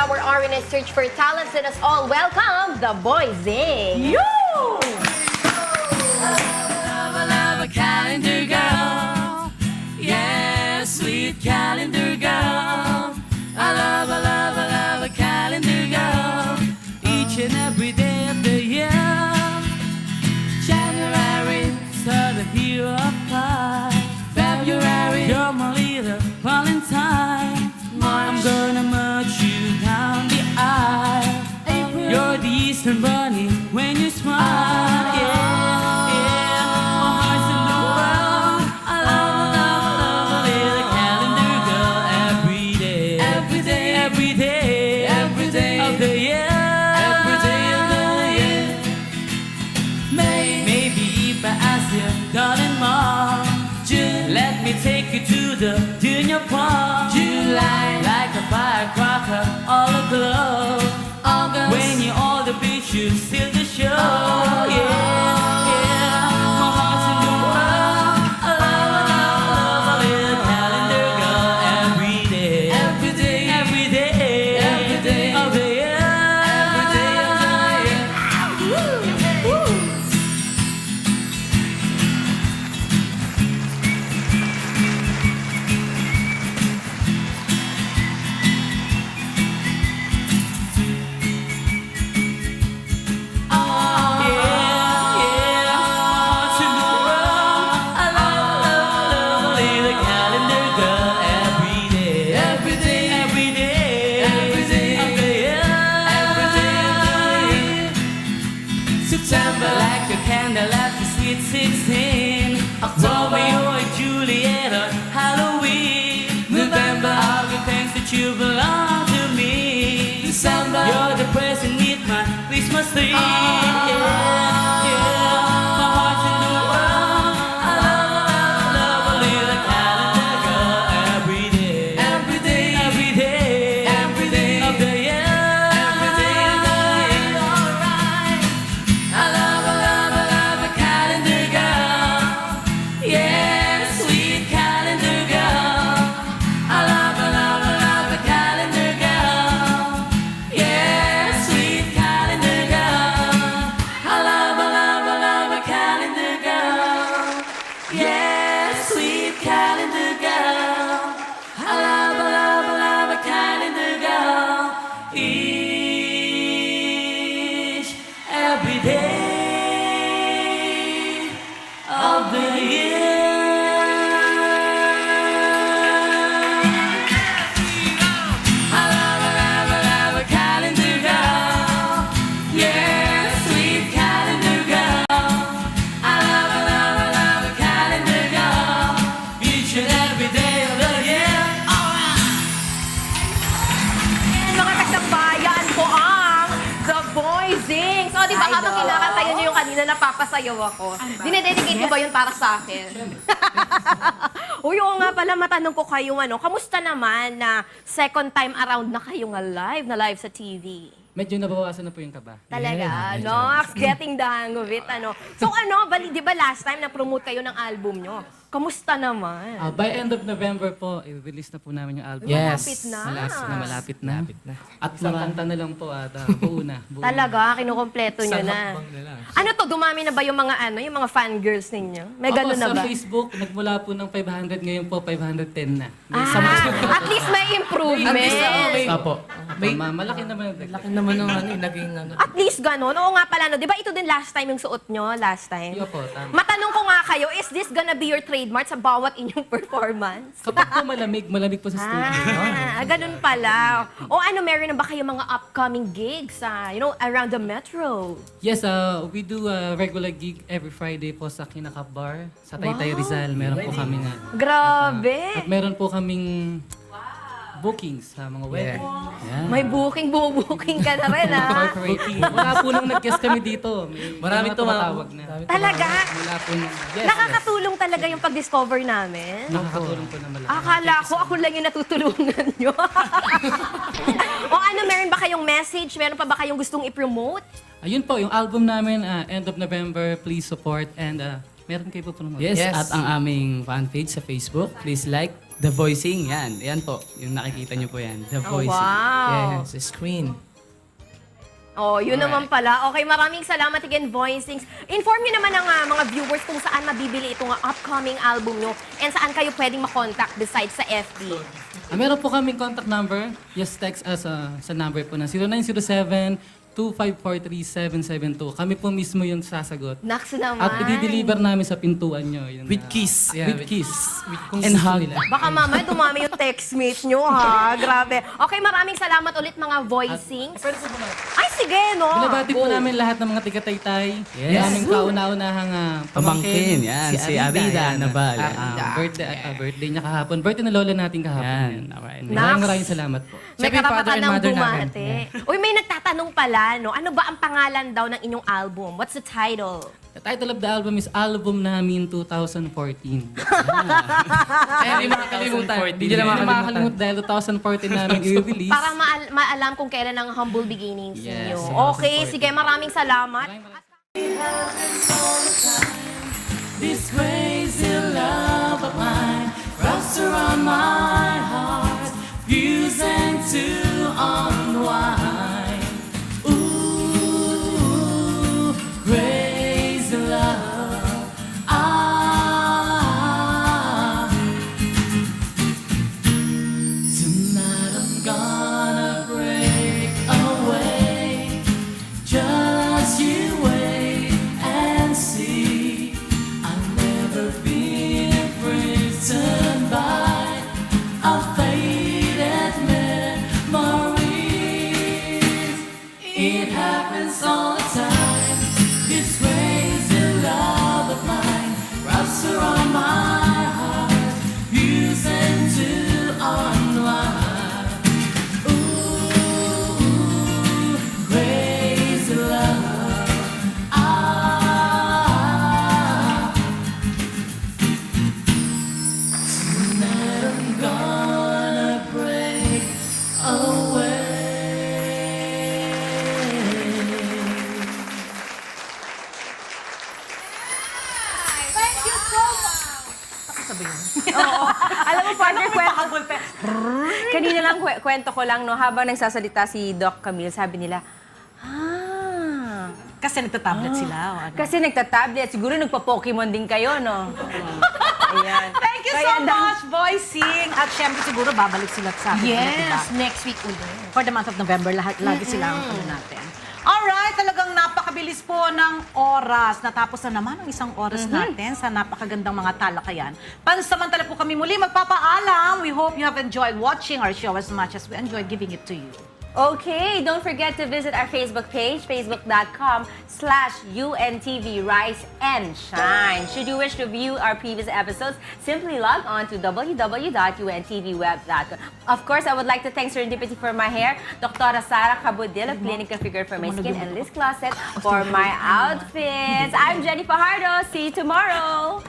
our R&S search for talents. Let us all welcome the Boys Zing. Love a calendar girl. Yeah, sweet calendar girl. I love a calendar girl. Each and every day of the year. January, start the hero of pie. February, you're my little Valentine. I'm gonna march you down the aisle. April, you're the Eastern Bunny when you smile. Yeah, yeah, my heart's in the world. I love a little calendar girl every day. Every day, every day, every day of the year. Every day of the year. Maybe if I ask you, darling mom, June, let me take you to the junior prom. July, like a firecracker, all aglow. August, when you're all the beach, you still the show. Yeah, yeah, my heart's in the world. I love a little calendar girl every day. Every day, every day, every day of the year. Every day of the year. Woo! September, like a candle at the sweet 16. October, you're Juliet on Halloween. November, I'll give thanks that you belong to me. December, you're the present with my Christmas tree. Yeah, yeah, my heart's in the world. I love a little calendar girl every day. Every day, every day, every day of the year. Every day of the year. Alright. I love a calendar girl. Yeah, sweet calendar girl. I love a calendar girl. Yeah, sweet calendar girl. I love a calendar girl. Yeah, sweet calendar girl. I love a calendar girl. Each, every day of the year. I love a calendar girl. Yeah, sweet calendar girl. I love a calendar girl. Each and every day of the year. Mga kasabayan ko ang The Boys Zing. So, di ba habang kinakatayo niyo yung kanina, napapasayaw ako. Dinededicate mo ba yun para sa akin? Uy, oo nga pala, matanong ko kayo, kamusta naman na second time around na kayong live sa TV? Medyo nabawasan na po yung kaba. Talaga, getting the hang of it, So, di ba last time na-promote kayo ng album nyo? Kamusta naman? By end of November po, i-release na po namin yung album. Malapit na. Malapit na. At isang kanta na lang po at buo na. Talaga, kinukompleto nyo na. Ano to, dumami na ba yung mga yung mga fangirls ninyo? May gano'n na ba? Sa Facebook, nagmula po ng 500, ngayon po 510 na. At least may improvement. Opo. Malaki naman. Laki naman ng naging At least gano'n. Oo nga pala, di ba ito din last time yung suot nyo? Last time? Opo, tama. Matanong ko nga kayo, is this gonna be your trademark sa bawat inyong performance? Kapag po malamig po sa studio. Ganun pala. O meron na ba kayo mga upcoming gigs around the metro? Yes, we do a regular gig every Friday po sa Kinakap Bar, sa Taytay Rizal. Meron po kami nga. Grabe! At meron po kaming bookings sa mga wedding. Yan. May booking ka na rin, ha? Corporate. Wala po nung nag-guest kami dito. Marami tumatawag na. Talaga? Wala po nung yes. Nakakatulong talaga yung pag-discover namin. Nakakatulong po na malaki. Akala ko, ako lang yung natutulungan nyo. O meron ba kayong message? Meron pa ba kayong gustong i-promote? Ayun po, yung album namin, end of November, please support and meron kayo po promote. Yes, at ang aming fan page sa Facebook. Please like, The Voicing, yan. Yan po. Yung nakikita niyo po yan. The Oh, Voicing. wow. Yes, screen. Oh, yun naman pala. Okay, maraming salamat again, Voicings. Inform nyo naman ang mga viewers kung saan mabibili itong upcoming album nyo and saan kayo pwedeng makontakt besides sa FB. Meron po kaming contact number. Just text us sa number po na 0907-2543-772. Kami po mismo yung sasagot. Naks naman. At i-deliver namin sa pintuan nyo. Yun, With kiss. Yeah, with kiss. Kung And gusto hug. nila. Baka mamaya dumami yung textmates nyo, ha? Grabe. Okay, maraming salamat ulit mga Voicings. Pwede po ba? Ay, sige, no? Binabati po Go. namin lahat ng mga tigataytay. Yes. Yung aming kauna-unahang Pamangkin, yan. Si Arida yan. Nabal. Birthday niya kahapon. Birthday na lola natin kahapon. Yan. Okay. Maraming salamat po. May Siyempre, karapatan father and ng mother bumate. Uy, may nagtatanong pala, no? Ano ba ang pangalan daw ng inyong album? What's the title? The title of the album is Album Namin 2014. Hindi makakalimutan. Hindi na makakalimutan dahil 2014 namin i-release. Para maalam kung kailan ang humble beginnings Yes, ninyo. yes. Okay, sige, maraming salamat. This crazy love of mine wraps around my heart, fusing to unwind. Ooh, crazy love. Ah, tonight I'm gonna break away. Just you wait and see. I'll never be imprisoned by a faded memories. It happens all the time. This crazy love of mine wraps around my heart, using to unwind. Ooh, crazy love. Ah, tonight I'm gonna break away. Alam mo, partner, kanina lang kwento ko lang, no, habang nagsasalita si Doc Camille, sabi nila, Kasi nagtatablet sila. O ano. kasi nagtatablet, siguro nagpa-Pokemon din kayo, no? Ayan. Thank you so much, Voicing. At syempre siguro babalik sila sa atin. Diba? Yes, next week ulit. For the month of November, lagi sila ang ano natin. Alright, talagang napakabilis po ng oras. Natapos na naman ang isang oras natin sa napakagandang mga talakayan. Pansamantala po kami muli magpapaalam. We hope you have enjoyed watching our show as much as we enjoyed giving it to you. Okay, don't forget to visit our Facebook page, facebook.com/UNTV Rise and Shine. Should you wish to view our previous episodes, simply log on to www.untvweb.com. Of course, I would like to thank Serendipity for my hair, Dr. Sara Cabudil of Clinical Figure for my skin, and Liz Closet for my outfits. I'm Jenny Fajardo. See you tomorrow.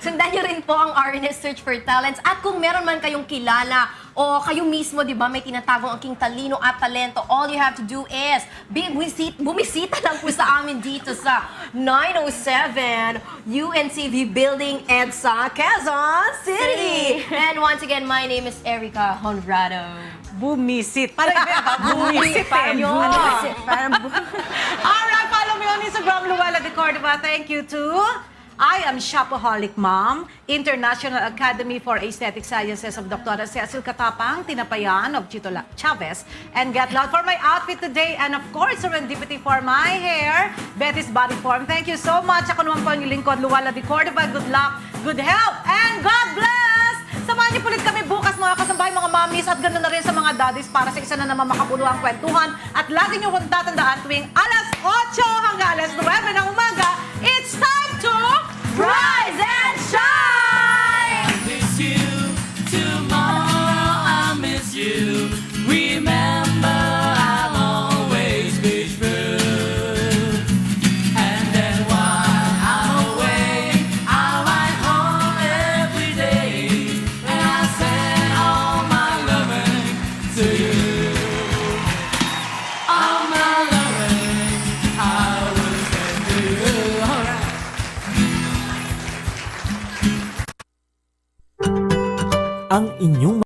Sundan niyo rin po ang RNS Search for Talents. At kung meron man kayong kilala o kayo mismo, di ba, may tinatagong aking talino at talento, all you have to do is bumisita lang po sa amin dito sa 907 UNTV Building EDSA, Quezon City. And once again, my name is Erica Honrado. Bumisit. Parang bumisit. Alright, follow me on Instagram, Luella de Cordova. Thank you to I am Shopaholic Mom, International Academy for Aesthetic Sciences of Dr. Cecil Katapang, Tinapayan of Chito Chavez, and Get Loud for my outfit today, and of course, Serendipity for my hair, Betty's Body Form. Thank you so much. Ako naman po ang lingkod, Luella de Cordova. Good luck, good health, and God bless! Samahan niyo po ulit kami bukas mga kasambahay, mga mommies, at ganoon na rin sa mga daddies para sa isa na naman makapulo ang kwentuhan. At lagi niyo kung tatandaan tuwing alas 8 hanggang alas 9 ng umaga, it's time to Rise and Shine! I miss you, tomorrow I miss you. Remember, I'll always be true. And then while I'm away, I write home every day, and I send all my loving to you. All my loving, I will send to you. All right. ang inyong